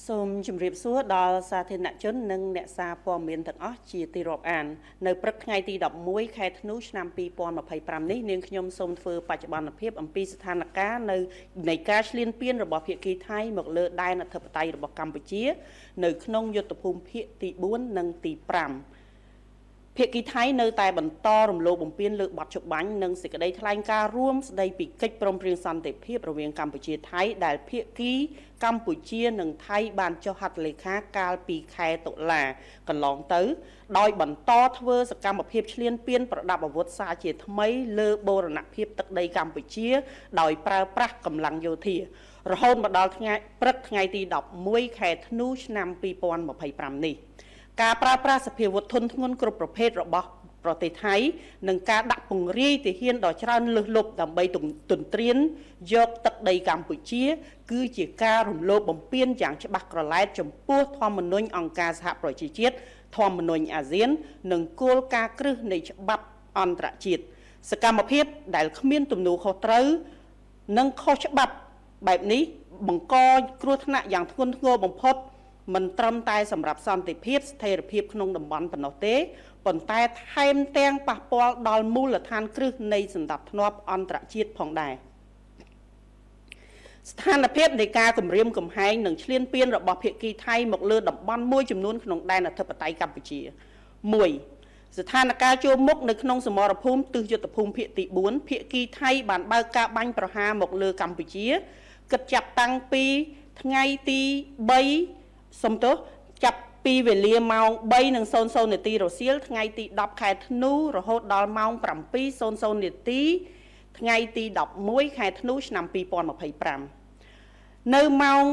សូមជម្រាបសួរដល់សាធារណជននិងអ្នកសារព័ត៌មានទាំងអស់ជាទីរាប់អាននៅព្រឹកថ្ងៃទី11ខែធ្នូឆ្នាំ2025នេះនាងខ្ញុំសូមធ្វើបច្ចុប្បន្នភាពអំពីស្ថានភាពនៅនៃការឈ្លានពានរបស់ភាគីថៃមកលើដែនអធិបតេយ្យរបស់កម្ពុជានៅក្នុងយុទ្ធភូមិភាគទី4និងទី5ភាគីថៃនៅតែបន្តរំលោភបំពានលើបទច្បាញ់និងសេចក្តីថ្លែងការណ៍រួមស្តីពីកិច្ចព្រមព្រៀងសន្តិភាពរវាងកម្ពុជាថៃដែលភាគីកម្ពុជានិងថៃបានចុះហត្ថលេខាកាលពីខែតុលាកន្លងទៅដោយបន្តធ្វើសកម្មភាពឈ្លានពានប្រដាប់អាវុធសារជាថ្មីលើបូរណភាពទឹកដីកម្ពុជាដោយប្រើប្រាស់កម្លាំងយោធារហូតមកដល់ព្រឹកថ្ងៃទី11ខែធ្នូឆ្នាំ2025នេះការប្រើប្រាស់សភាវុធធនធ្ងន់គ្រប់ប្រភេទរបស់ប្រទេសថៃនិងការដាក់ពង្រាយទាហានដ៏ច្រើនលើសលប់ដើម្បីទន្ទ្រានយកទឹកដីកម្ពុជាគឺជាការរំលោភបំពានយ៉ាងច្បាស់ក្រឡែតចំពោះធម្មនុញ្ញអង្គការសហប្រជាជាតិធម្មនុញ្ញអាស៊ាននិងគោលការណ៍គ្រឹះនៃច្បាប់អន្តរជាតិសកម្មភាពដែលគ្មានទំនួលខុសត្រូវនិងខុសច្បាប់បែបនេះបង្កគ្រោះថ្នាក់យ៉ាងធ្ងន់ធ្ងរបំផុតមិនត្រឹមតែសម្រាប់សន្តិភាពស្ថិរភាពក្នុងតំបន់ប៉ុណ្ណោះទេប៉ុន្តែថែមទាំងប៉ះពាល់ដល់មូលដ្ឋានគ្រឹះនៃសណ្ដាប់ធ្នាប់អន្តរជាតិផងដែរស្ថានភាពនៃការគម្រាមកំហែងនិងឈ្លានពានរបស់ភាគីថៃមកលើតំបន់មួយចំនួនក្នុងដែនអធិបតេយ្យកម្ពុជា1ស្ថានភាពចូលមុខនៅក្នុងសមរភូមិទិសយុទ្ធភូមិភាគទី4ភាគីថៃបានបើកការបាញ់ប្រហារមកលើកម្ពុជាគិតចាប់តាំងពីថ្ងៃទី3សំទោសចាប់ពីវេលាម៉ោង3:00នាទីរសៀលថ្ងៃទី10ខែធ្នូរហូតដល់ម៉ោង7:00នាទីថ្ងៃទី11ខែធ្នូឆ្នាំ2025នៅម៉ោង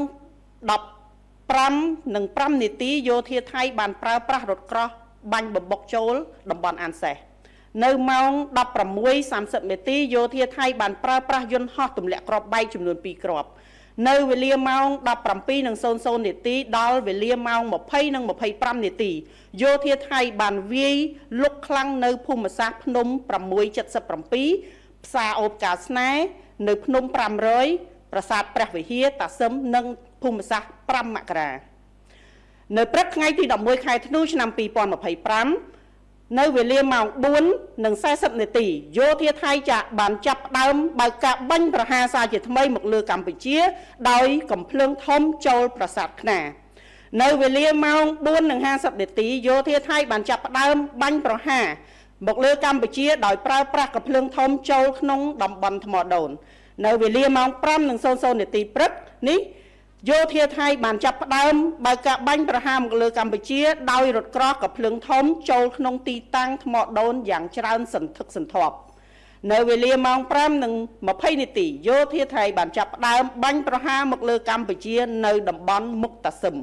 15:05នាទីយោធាថៃបានប្រើប្រាស់រថក្រោះបាញ់បំបុកចូលតំបន់អានសេះនៅម៉ោង16:30នាទីយោធាថៃបានប្រើប្រាស់យន្តហោះទម្លាក់គ្រាប់បែកចំនួន2គ្រាប់នៅវេលាម៉ោង17:00នាទីដល់វេលាម៉ោង20:25នាទីយោធាថៃបានវាយលុកខ្លាំងនៅភូមិសាស្ត្រភ្នំ677ផ្សារអូបកាស្នេហ៍នៅភ្នំ500ប្រាសាទព្រះវិហារតាសឹមនិងភូមិសាស្ត្រ5មករានៅព្រឹកថ្ងៃទី11ខែធ្នូឆ្នាំ2025នៅវេលាម៉ោង4:40នាទីយោធាថៃបានចាប់ផ្ដើមបើកការបាញ់ប្រហារសារជាថ្មីមកលើកម្ពុជាដោយកំភ្លើងធំចូលប្រាសាទខ្នានៅវេលាម៉ោង4:50នាទីយោធាថៃបានចាប់ផ្ដើមបាញ់ប្រហារមកលើកម្ពុជាដោយប្រើប្រាស់កំភ្លើងធំចូលក្នុងតំបន់ថ្មដូននៅវេលាម៉ោង5:00នាទីព្រឹកនេះយោធាថៃបានចាប់ផ្ដើមបើកការបាញ់ប្រហារមកលើកម្ពុជាដោយរថក្រោះកំភ្លើងធំចូលក្នុងទីតាំងថ្មដូនយ៉ាងច្រើនសន្ធឹកសន្ធាប់នៅវេលាម៉ោង5:20នាទីយោធាថៃបានចាប់ផ្ដើមបាញ់ប្រហារមកលើកម្ពុជានៅតំបន់មុខតាសឹម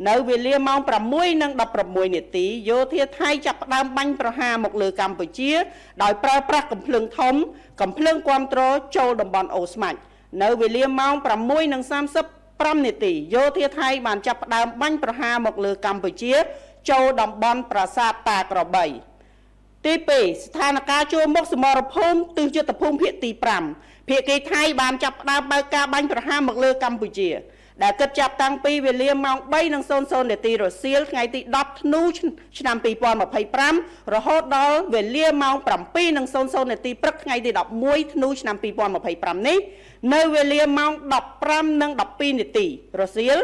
នៅវេលាម៉ោង6:16នាទីយោធាថៃចាប់ផ្ដើមបាញ់ប្រហារមកលើកម្ពុជាដោយប្រើប្រាស់កំភ្លើងធំកំភ្លើងគាំទ្រចូលតំបន់អូស្មាច់នៅវេលាម៉ោង6:35នាទីយោធាថៃបានចាប់ផ្ដើមបាញ់ប្រហារមកលើកម្ពុជាចូលតំបន់ប្រាសាទតាក្របីទី2ស្ថានភាពជួរមុខសមរភូមិទិសយុទ្ធភូមិភាគទី5ភាគីថៃបានចាប់ផ្ដើមបើកការបាញ់ប្រហារមកលើកម្ពុជាដែលគិតចាប់តាំងពីវេលាម៉ោង3:00នាទីរសៀលថ្ងៃទី10ធ្នូឆ្នាំ2025រហូតដល់វេលាម៉ោង7:00នាទីព្រឹកថ្ងៃទី11ធ្នូឆ្នាំ2025នេះនៅវេលាម៉ោង15:12នាទីរសៀល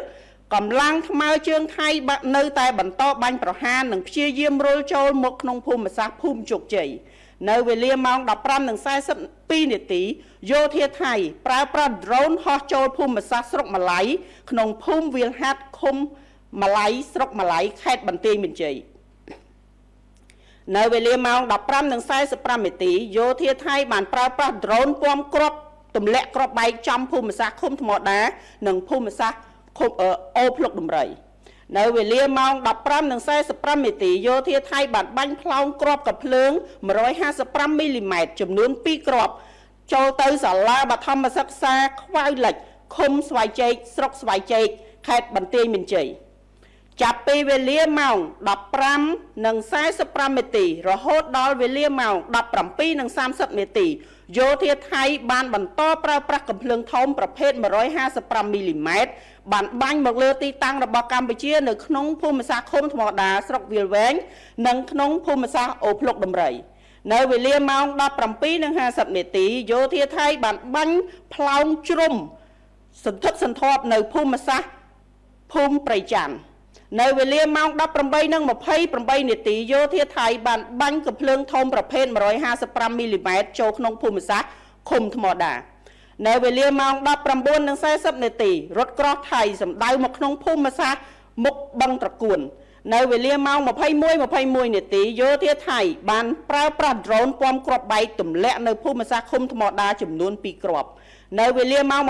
កម្លាំងថ្មើរជើងថៃនៅតែបន្តបាញ់ប្រហារនិងព្យាយាមរុលចូលមកក្នុងភូមិសាស្ត្រភូមិជោគជ័យនៅវេលាម៉ោង15:42នាទីយោធាថៃប្រើប្រាស់ drone ហោះចូលភូមិសាស្ត្រស្រុកម៉ាឡៃក្នុងភូមិវាលហាត់ឃុំម៉ាឡៃស្រុកម៉ាឡៃខេត្តបន្ទាយមានជ័យនៅវេលាម៉ោង15:45នាទីយោធាថៃបានប្រើប្រាស់ drone ពំគ្រាប់ទម្លាក់គ្រាប់បែកចំភូមិសាស្ត្រឃុំថ្មដានិងភូមិសាស្ត្រឃុំអូភ្លុកដំរីនៅវេលាម៉ោង15:45នាទីយោធាថៃបានបាញ់ផ្លោងគ្រាប់កាភ្លើង155មីលីម៉ែត្រចំនួន2គ្រាប់ចូលទៅសាលាបឋមសិក្សាខ្វាយលិចឃុំស្វាយជែកស្រុកស្វាយជែកខេត្តបន្ទាយមានជ័យចាប់ពីវេលាម៉ោង15:45នាទីរហូតដល់វេលាម៉ោង17:30នាទី យោធាថៃបានបន្តប្រើប្រាស់កាំភ្លើងធំប្រភេទ155មីលីម៉ែត្របានបាញ់មកលើទីតាំងរបស់កម្ពុជានៅក្នុងភូមិសាស្ត្រឃុំថ្មដាស្រុកវាលវែងនិងក្នុងភូមិសាស្ត្រអូភ្លុកដំរីនៅវេលាម៉ោង 17:50 នាទីយោធាថៃបានបាញ់ផ្លោងជ្រុំសន្ធឹកសន្ធាប់នៅភូមិសាស្ត្រភូមិព្រៃច័ន្ទនៅវេលាម៉ោង 18:28 នាទីយោធាថៃបានបាញ់កាំភ្លើងធំប្រភេទ155មីលីម៉ែត្រចូលក្នុងភូមិសាស្ត្រឃុំថ្មដានៅវេលាម៉ោង 19:40 នាទីរថក្រោះថៃសម្ដៅមកក្នុងភូមិសាស្ត្រមុខបឹងត្រកួននៅវេលាម៉ោង 21:21 នាទីយោធាថៃបានប្រើប្រាស់ drone ពំគ្រាប់បែកទម្លាក់នៅភូមិសាស្ត្រឃុំថ្មដាចំនួន 2 គ្រាប់នៅវេលាម៉ោង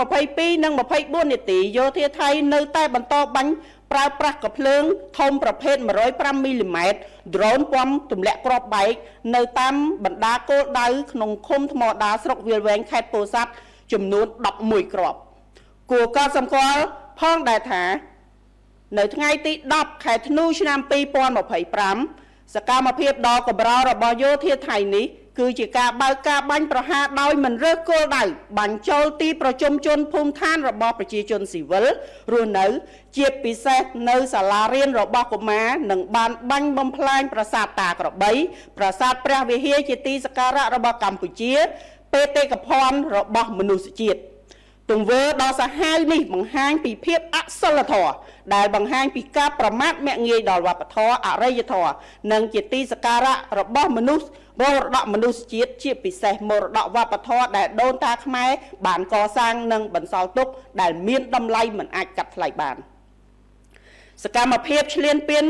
22:24 នាទីយោធាថៃនៅតែបន្តបាញ់ប្រើប្រាស់កាំភ្លើងធំប្រភេទ105មីលីម៉ែត្រ drone ពំទម្លាក់គ្រាប់បែកនៅតាមបណ្ដាគោលដៅក្នុងឃុំថ្មដាស្រុកវាលវែងខេត្តពោធិ៍សាត់ចំនួន 11 គ្រាប់គួរកត់សម្គាល់ផងដែរថានៅថ្ងៃទី 10 ខែធ្នូឆ្នាំ 2025 សកម្មភាពដ៏កម្ររបស់យោធាថៃនេះគឺជាការបើកការបាញ់ប្រហារដោយមិនរើសគោលដៅបាញ់ចូលទីប្រជុំជនភូមិឋានរបស់ប្រជាជនស៊ីវិលរស់នៅជាពិសេសនៅសាលារៀនរបស់កុមារនិងបានបាញ់បំផ្លាញប្រាសាទតាក្របីប្រាសាទព្រះវិហារជាទីសក្ការៈរបស់កម្ពុជាបេតិកភណ្ឌរបស់មនុស្សជាតិទង្វើដ៏សាហាវនេះបង្ហាញពីភាពអសិលធម៌ដែលបង្ហាញពីការប្រមាថមាក់ងាយដល់វប្បធម៌អរិយធម៌និងជាទីសក្ការៈរបស់មនុស្សមរតកមនុស្សជាតិជាពិសេសមរតកវប្បធម៌ដែលដូនតាខ្មែរបានកសាងនិងបន្សល់ទុកដែលមានតម្លៃមិនអាចកាត់ថ្លៃបានសកម្មភាពឈ្លានពាន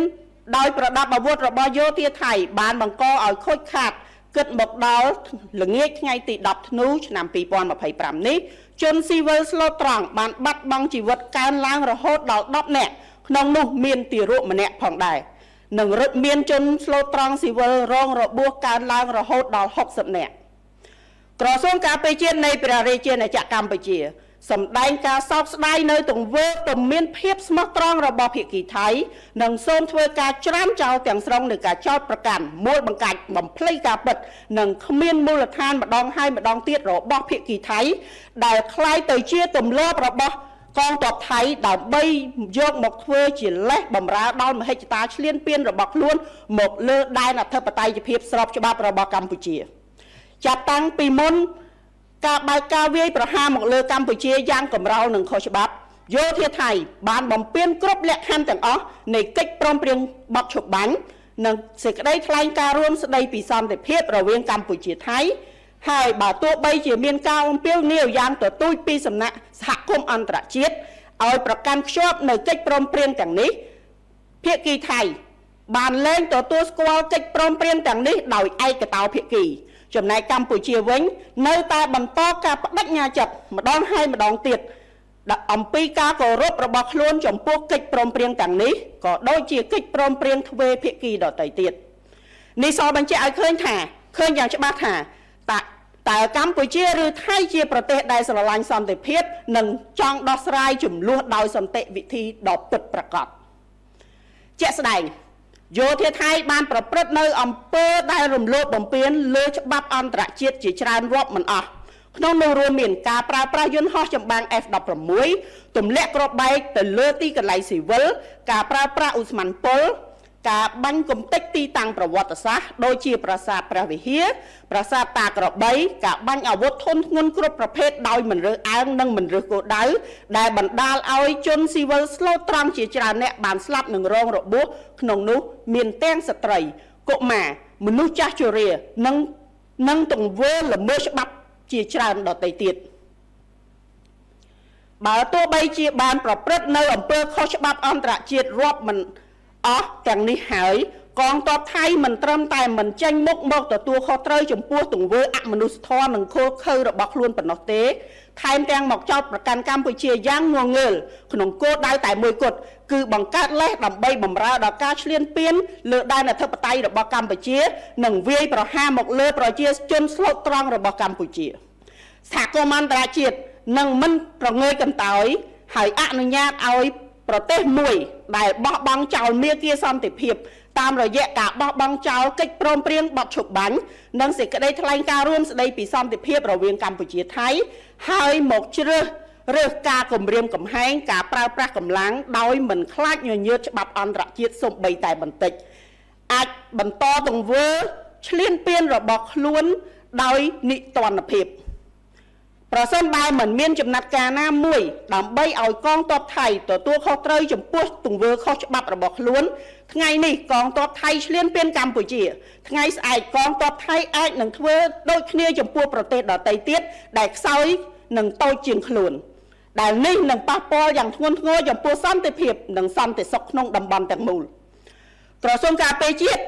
ដោយប្រដាប់អាវុធរបស់យោធាថៃបានបង្កឲ្យខូចខាតគិតមកដល់ល្ងាចថ្ងៃទី 10 ធ្នូឆ្នាំ 2025 នេះជនស៊ីវិលស្លូតត្រង់បានបាត់បង់ជីវិតកើនឡើងរហូតដល់ 10 នាក់ក្នុងនោះមានទារកម្នាក់ផងដែរនិងមានជនស្លូតត្រង់ស៊ីវិលរងរបួសកើនឡើងរហូតដល់ 60 នាក់ក្រសួងការពារជាតិនៃព្រះរាជាណាចក្រកម្ពុជាសម្ដែងការសោកស្ដាយនៅទង្វើពុំមានភាពស្មោះត្រង់របស់ភាគីថៃនិងសូមធ្វើការច្រានចោលទាំងស្រុងនៃការចោទប្រកាន់មូលបង្កាច់បំភ្លៃការពិតនិងគ្មានមូលដ្ឋានម្ដងហើយម្ដងទៀតរបស់ភាគីថៃដែលคล้ายទៅជាទម្លាប់របស់កងទ័ពថៃដើម្បីយកមកធ្វើជាលេសបំរើដល់មហិច្ឆតាឈ្លានពានរបស់ខ្លួនមកលើដែនអធិបតេយ្យភាពស្របច្បាប់របស់កម្ពុជាចាប់តាំងពីមុនការបើកការវាយប្រហារមកលើកម្ពុជាយ៉ាងកម្រោលនិងខុសច្បាប់យោធាថៃបានបំពេញគ្រប់លក្ខខណ្ឌទាំងអស់នៃកិច្ចព្រមព្រៀងបទឈប់បាញ់និងសេចក្តីថ្លែងការណ៍រួមស្តីពីសន្តិភាពរវាងកម្ពុជាថៃហើយបើទោះបីជាមានការអំពាវនាវយ៉ាងទទូចពីសំណាក់សហគមន៍អន្តរជាតិឲ្យប្រកាន់ខ្ជាប់នៅកិច្ចព្រមព្រៀងទាំងនេះភាគីថៃបានលែងទទួលស្គាល់កិច្ចព្រមព្រៀងទាំងនេះដោយឯកតោភាគីចំណែកកម្ពុជាវិញនៅតែបន្តការបដិញ្ញាចិត្តម្ដងហើយម្ដងទៀតអំពីការគោរពរបស់ខ្លួនចំពោះកិច្ចព្រមព្រៀងទាំងនេះក៏ដូចជាកិច្ចព្រមព្រៀងទ្វេភាគីដទៃទៀតនេះសបញ្ជាក់ឲ្យឃើញយ៉ាងច្បាស់ថាតើកម្ពុជាឬថៃជាប្រទេសដែលស្រឡាញ់សន្តិភាពនិងចង់ដោះស្រាយជម្លោះដោយសន្តិវិធីដ៏ពិតប្រាកដជាក់ស្ដែងយោធាថៃបានប្រព្រឹត្តនៅអំពើដែលរំលោភបំពានលើច្បាប់អន្តរជាតិជាច្រើនរាប់មិនអស់ក្នុងនោះរួមមានការប្រើប្រាស់យន្តហោះចម្បាំង F-16 ទម្លាក់គ្រាប់បែកទៅលើទីកន្លែងស៊ីវិលការប្រើប្រាស់ឧស្ម័នពុលការបាញ់កំទេចទីតាំងប្រវត្តិសាស្ត្រដូចជាប្រាសាទព្រះវិហារប្រាសាទតាក្របីការបាញ់អាវុធធុនធ្ងន់គ្រប់ប្រភេទដោយមិនរើសអើងនិងមិនរើសគោលដៅដែលបណ្ដាលឲ្យជនស៊ីវិលស្លូតត្រង់ជាច្រើនអ្នកបានស្លាប់និងរងរបួសក្នុងនោះមានទាំងស្ត្រីកុមារមនុស្សចាស់ជរានិងទង្វើល្មើសច្បាប់ជាច្រើនដទៃទៀតបើទោះបីជាបានប្រព្រឹត្តនៅអំពើខុសច្បាប់អន្តរជាតិរាប់មិនអស់ទាំងនេះហើយកងទ័ពថៃមិនត្រឹមតែមិនចេញមុខមកទទួលខុសត្រូវចំពោះទង្វើអមនុស្សធម៌និងខុសខើរបស់ខ្លួនប៉ុណ្ណោះទេថែមទាំងមកចោទប្រកាន់កម្ពុជាយ៉ាងងងើលក្នុងគោលដៅតែមួយគត់គឺបង្កើតលេសដើម្បីបម្រើដល់ការឈ្លានពានលើដែនអធិបតេយ្យរបស់កម្ពុជានិងវាយប្រហារមកលើប្រជាជនស្លូតត្រង់របស់កម្ពុជាសហគមន៍អន្តរជាតិនឹងមិនប្រងើយកន្តើយហើយអនុញ្ញាតឲ្យ ប្រទេសមួយដែលបោះបង់ចោលមាគ៌ាសន្តិភាពតាមរយៈការបោះបង់ចោលកិច្ចព្រមព្រៀងបទឈប់បាញ់និងសេចក្តីថ្លែងការណ៍រួមស្តីពីសន្តិភាពរវាងកម្ពុជាថៃហើយមកជ្រើសការគម្រាមកំហែងការប្រើប្រាស់កម្លាំងដោយមិនខ្លាចញញើតច្បាប់អន្តរជាតិសូម្បីតែបន្តិចអាចបន្តទង្វើឈ្លានពានរបស់ខ្លួនដោយនិទានភាពប្រសិនបើមិនមានចំណាត់ការណាមួយដើម្បីឲ្យកងទ័ពថៃទទួលខុសត្រូវចំពោះទង្វើខុសច្បាប់របស់ខ្លួនថ្ងៃនេះកងទ័ពថៃឈ្លានពានកម្ពុជាថ្ងៃស្អែកកងទ័ពថៃអាចនឹងធ្វើដូចគ្នាចំពោះប្រទេសដទៃទៀតដែលខ្សោយនិងតូចជាងខ្លួនដែលនេះនឹងប៉ះពាល់យ៉ាងធ្ងន់ធ្ងរចំពោះសន្តិភាពនិងសន្តិសុខក្នុងតំបន់ទាំងមូលក្រសួងការពារជាតិ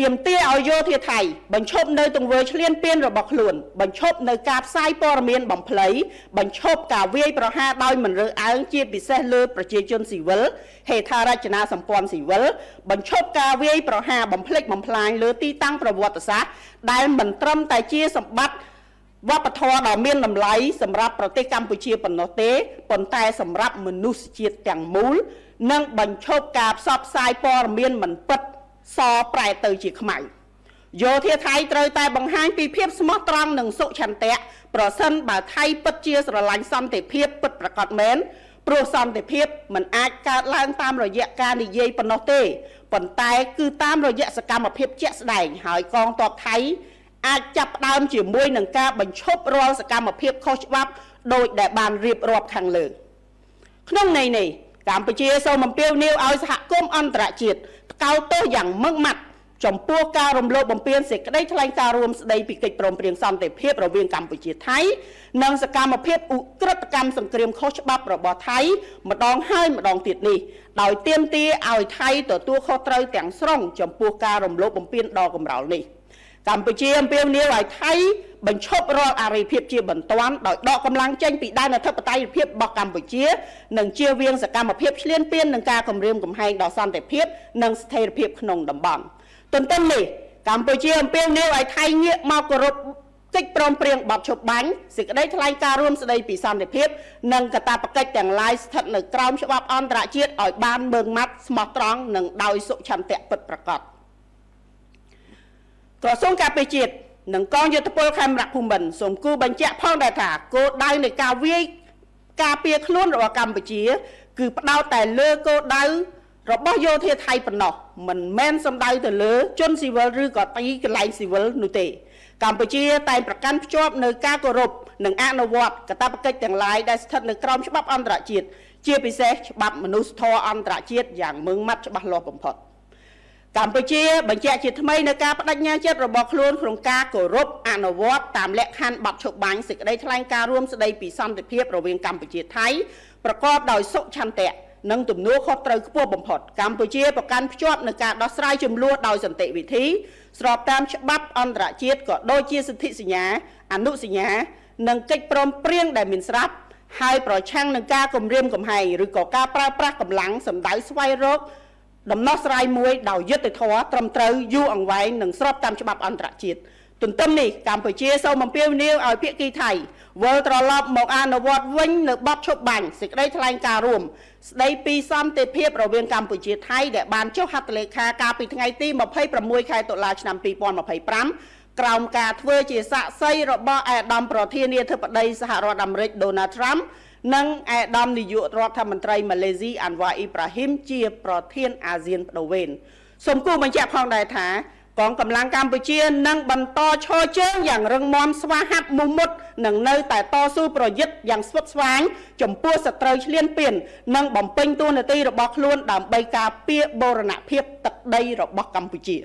ទាមទារឲ្យយោធាថៃបញ្ឈប់នៅទង្វើឈ្លានពានរបស់ខ្លួនបញ្ឈប់នៅការផ្សាយព័ត៌មានបំភ្លៃបញ្ឈប់ការវាយប្រហារដោយមិនរើសអើងជាពិសេសលើប្រជាជនស៊ីវិលហេដ្ឋារចនាសម្ព័ន្ធស៊ីវិលបញ្ឈប់ការវាយប្រហារបំផ្លិចបំផ្លាញលើទីតាំងប្រវត្តិសាស្ត្រដែលមិនត្រឹមតែជាសម្បត្តិវប្បធម៌ដ៏មានតម្លៃសម្រាប់ប្រទេសកម្ពុជាប៉ុណ្ណោះទេប៉ុន្តែសម្រាប់មនុស្សជាតិទាំងមូលនិងបញ្ឈប់ការផ្សព្វផ្សាយព័ត៌មានមិនពិតសប្រែទៅជាខ្មៅយោធាថៃត្រូវតែបង្ហាញពីភាពស្មោះត្រង់និងសុឆន្ទៈប្រសិនបើថៃពិតជាស្រឡាញ់សន្តិភាពពិតប្រាកដមែនព្រោះសន្តិភាពមិនអាចកើតឡើងតាមរយៈការនិយាយប៉ុណ្ណោះទេប៉ុន្តែគឺតាមរយៈសកម្មភាពជាក់ស្ដែងហើយកងទ័ពថៃអាចចាប់ផ្ដើមជាមួយនឹងការបញ្ឈប់រាល់សកម្មភាពខុសច្បាប់ដោយដែលបានរៀបរាប់ខាងលើក្នុងន័យនេះកម្ពុជាសូមអំពាវនាវឲ្យសហគមន៍អន្តរជាតិថ្កោលទោសយ៉ាងម៉ឺងម៉ាត់ចំពោះការរំលោភបំពានសេចក្តីថ្លែងការណ៍រួមស្តីពីកិច្ចព្រមព្រៀងសន្តិភាពរវាងកម្ពុជាថៃនិងសកម្មភាពឧក្រិដ្ឋកម្មសង្គ្រាមខុសច្បាប់របស់ថៃម្ដងហើយម្ដងទៀតនេះដោយទាមទារឲ្យថៃទទួលខុសត្រូវទាំងស្រុងចំពោះការរំលោភបំពានដ៏កម្រោលនេះកម្ពុជាអំពាវនាវឲ្យថៃបញ្ឈប់រាល់អរិយភាពជាបន្ទាន់ដោយដកកម្លាំងចេញពីដែនអធិបតេយ្យភាពរបស់កម្ពុជានិងជៀសវាងសកម្មភាពឈ្លានពាននឹងការគម្រាមកំហែងដល់សន្តិភាពនិងស្ថិរភាពក្នុងតំបន់ទន្ទឹមនេះកម្ពុជាអំពាវនាវឲ្យថៃងាកមកគោរពកិច្ចព្រមព្រៀងបទឈប់បាញ់សេចក្តីថ្លែងការណ៍រួមស្តីពីសន្តិភាពនិងកាតព្វកិច្ចទាំងឡាយស្ថិតនៅក្រោមច្បាប់អន្តរជាតិឲ្យបានម៉ឺងម៉ាត់ស្មោះត្រង់និងដោយសុឆន្ទៈពិតប្រាកដក្រសួងការពារជាតិនិងកងយោធពលខេមរៈភូមិន្ទសូមគូបញ្ជាក់ផងដែរថាគោលដៅនៃការវាយការពារខ្លួនរបស់កម្ពុជាគឺផ្ដោតតែលើគោលដៅរបស់យោធាថៃប៉ុណ្ណោះមិនមែនសំដៅទៅលើជនស៊ីវិលឬក៏ទីកន្លែងស៊ីវិលនោះទេកម្ពុជាតែងប្រកាន់ភ្ជាប់នៅការគោរពនិងអនុវត្តកាតព្វកិច្ចទាំងឡាយដែលស្ថិតនៅក្រោមច្បាប់អន្តរជាតិជាពិសេសច្បាប់មនុស្សធម៌អន្តរជាតិយ៉ាងម៉ឺងម៉ាត់ច្បាស់លាស់បំផុតកម្ពុជាបញ្ជាក់ជាថ្មីនៅការបដិញ្ញាចិត្តរបស់ខ្លួនក្នុងការគោរពអនុវត្តតាមលក្ខខណ្ឌបទឈប់បាញ់សេចក្តីថ្លែងការណ៍រួមស្តីពីសន្តិភាពរវាងកម្ពុជាថៃប្រកបដោយសុឆន្ទៈនិងទំនួលខុសត្រូវខ្ពស់បំផុតកម្ពុជាប្រកាន់ភ្ជាប់នឹងការដោះស្រាយជម្លោះដោយសន្តិវិធីស្របតាមច្បាប់អន្តរជាតិក៏ដូចជាសន្ធិសញ្ញាអនុសញ្ញានិងកិច្ចព្រមព្រៀងដែលមានស្រាប់ហើយប្រឆាំងនឹងការគំរាមកំហែងឬក៏ការប្រើប្រាស់កម្លាំងសម្ដៅស្វែងរកដំណោះស្រាយមួយដោយយុត្តិធម៌ត្រឹមត្រូវយូរអង្វែងនិងស្របតាមច្បាប់អន្តរជាតិទន្ទឹមនេះកម្ពុជាសូមអំពាវនាវឲ្យភាគីថៃវិលត្រឡប់មកអនុវត្តវិញនៅបទឈប់បាញ់សេចក្តីថ្លែងការណ៍រួមស្តីពីសន្តិភាពរវាងកម្ពុជាថៃដែលបានចុះហត្ថលេខាកាលពីថ្ងៃទី26ខែតុលាឆ្នាំ2025ក្រោមការធ្វើជាសាក្សីរបស់អាដាមប្រធានាធិបតីសហរដ្ឋអាមេរិក Donald Trump និងអាដាមនាយករដ្ឋមន្ត្រីម៉ាឡេស៊ី Anwar Ibrahim ជាប្រធានអាស៊ានបដូវវេនសូមគូបញ្ជាក់ផងដែរថាកងកម្លាំងកម្ពុជានឹងបន្តឈរជើងយ៉ាងរឹងមាំស្វាហាប់មោះមុតនិងនៅតែតស៊ូប្រយុទ្ធយ៉ាងស្វិតស្វាញចំពោះសត្រូវឈ្លានពាននិងបំពេញតួនាទីរបស់ខ្លួនដើម្បីការពារបូរណភាពទឹកដីរបស់កម្ពុជា